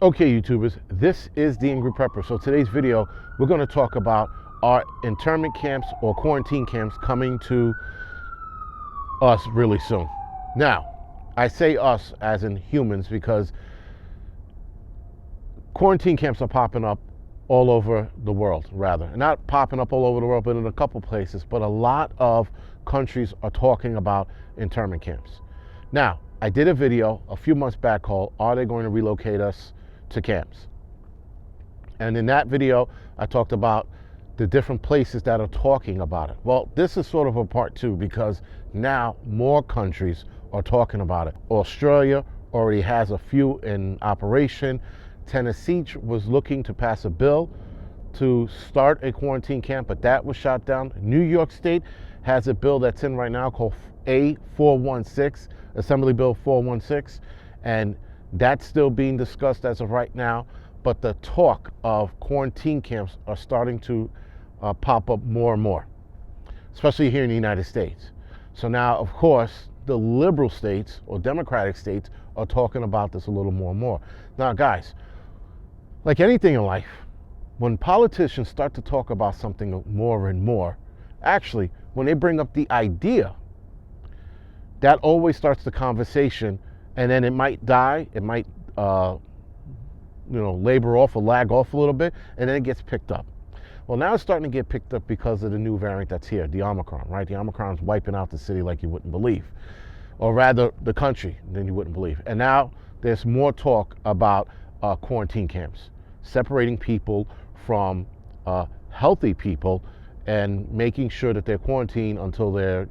Okay, YouTubers, this is the Angry Prepper. So today's video, we're going to talk about our internment camps or quarantine camps coming to us really soon. Now, I say us as in humans because quarantine camps are popping up all over the world, rather. Not popping up all over the world, but in a couple places. But a lot of countries are talking about internment camps. Now, I did a video a few months back called, Are They Going to Relocate Us to Camps? And in that video, I talked about the different places that are talking about it. Well, this is sort of a part two because now more countries are talking about it. Australia already has a few in operation. Tennessee was looking to pass a bill to start a quarantine camp, but that was shot down. New York State has a bill that's in right now called A416, Assembly Bill 416, and that's still being discussed as of right now. But the talk of quarantine camps are starting to pop up more and more, especially here in the United States. So now, of course, the liberal states or democratic states are talking about this a little more and more. Now, guys, like anything in life, when politicians start to talk about something more and more, actually, when they bring up the idea, that always starts the conversation, and then it might die, it might labor off or lag off a little bit, and then it gets picked up. Well, now it's starting to get picked up because of the new variant that's here, the Omicron, right? The Omicron's wiping out the city like you wouldn't believe, or rather the country than you wouldn't believe. And now there's more talk about quarantine camps, separating people from healthy people and making sure that they're quarantined until they're,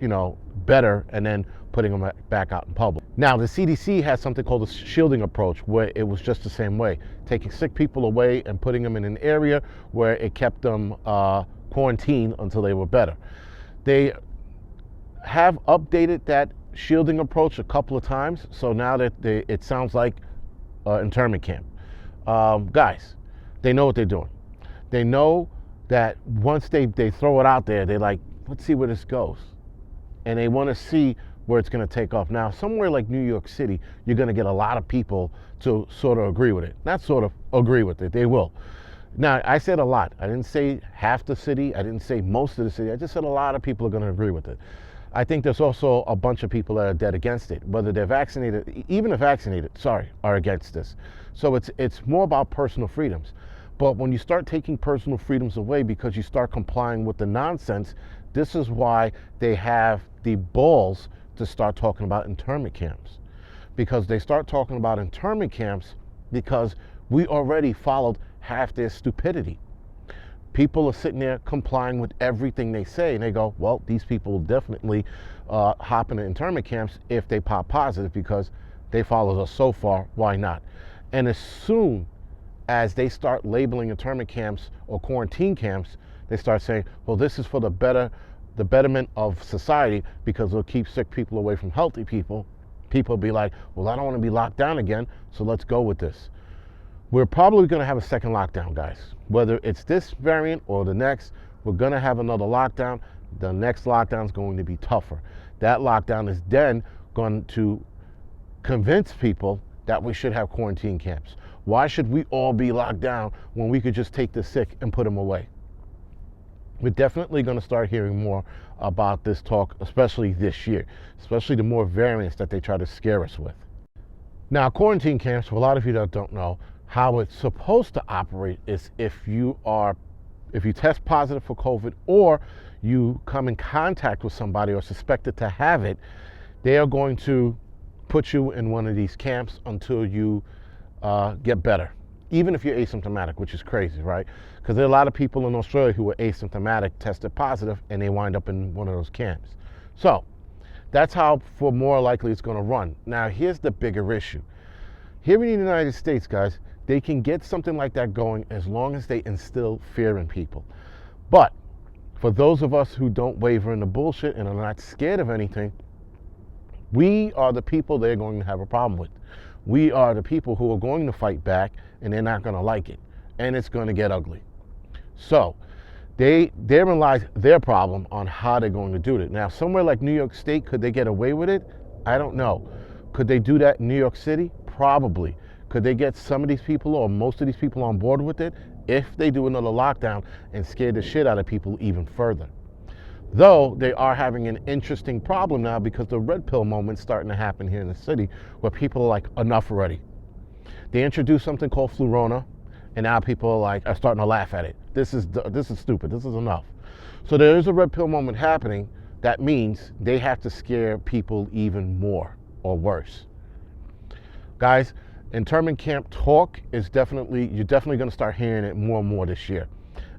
better, and then putting them back out in public. Now, the CDC has something called a shielding approach, where it was just the same way, taking sick people away and putting them in an area where it kept them quarantined until they were better. They have updated that shielding approach a couple of times, so now that it sounds like internment camp. Guys, they know what they're doing. They know that once they throw it out there, they're like, let's see where this goes. And they want to see where it's going to take off. Now, somewhere like New York City, you're going to get a lot of people to sort of agree with it. Not sort of, agree with it. They will. Now, I said a lot. I didn't say half the city. I didn't say most of the city. I just said a lot of people are going to agree with it. I think there's also a bunch of people that are dead against it, whether they're vaccinated, even if vaccinated, are against this. So it's more about personal freedoms. But when you start taking personal freedoms away because you start complying with the nonsense, this is why they have the balls to start talking about internment camps. Because they start talking about internment camps because we already followed half their stupidity. People are sitting there complying with everything they say, and they go, well, these people will definitely hop into internment camps if they pop positive because they followed us so far, why not? And as soon as they start labeling internment camps or quarantine camps, they start saying, well, this is for the betterment of society because it'll keep sick people away from healthy people. People will be like, well, I don't want to be locked down again, so let's go with this. We're probably going to have a second lockdown, guys. Whether it's this variant or the next, we're going to have another lockdown. The next lockdown is going to be tougher. That lockdown is then going to convince people that we should have quarantine camps. Why should we all be locked down when we could just take the sick and put them away? We're definitely going to start hearing more about this talk, especially this year, especially the more variants that they try to scare us with. Now, quarantine camps, for a lot of you that don't know, how it's supposed to operate is if you test positive for COVID or you come in contact with somebody or suspected to have it, they are going to put you in one of these camps until you get better, even if you're asymptomatic, which is crazy, right? Because there are a lot of people in Australia who were asymptomatic, tested positive, and they wind up in one of those camps. So that's how, for more likely, it's going to run. Now, here's the bigger issue. Here in the United States, guys, they can get something like that going as long as they instill fear in people. But for those of us who don't waver in the bullshit and are not scared of anything, we are the people they're going to have a problem with. We are the people who are going to fight back, and they're not going to like it, and it's going to get ugly. So therein lies their problem on how they're going to do it. Now, somewhere like New York State, could they get away with it? I don't know. Could they do that in New York City? Probably. Could they get some of these people or most of these people on board with it if they do another lockdown and scare the shit out of people even further? Though they are having an interesting problem now because the red pill moment's starting to happen here in the city where people are like, enough already. They introduced something called Flurona, and now people are starting to laugh at it. This is stupid. This is enough. So there is a red pill moment happening. That means they have to scare people even more or worse. Guys, internment camp talk is you're definitely going to start hearing it more and more this year.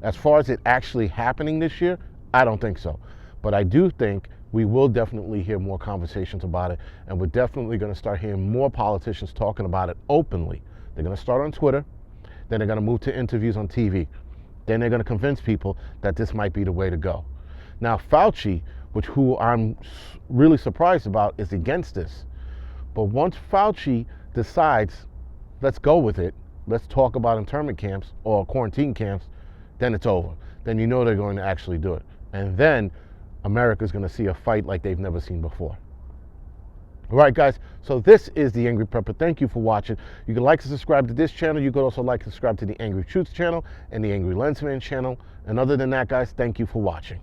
As far as it actually happening this year, I don't think so. But I do think we will definitely hear more conversations about it, and we're definitely going to start hearing more politicians talking about it openly. They're going to start on Twitter, then they're going to move to interviews on TV. Then they're going to convince people that this might be the way to go. Now, Fauci, who I'm really surprised about, is against this. But once Fauci decides, let's go with it, let's talk about internment camps or quarantine camps, then it's over. Then you know they're going to actually do it. And then America's going to see a fight like they've never seen before. All right, guys, so this is The Angry Prepper. Thank you for watching. You can like and subscribe to this channel. You could also like and subscribe to The Angry Truths channel and The Angry Lensman channel. And other than that, guys, thank you for watching.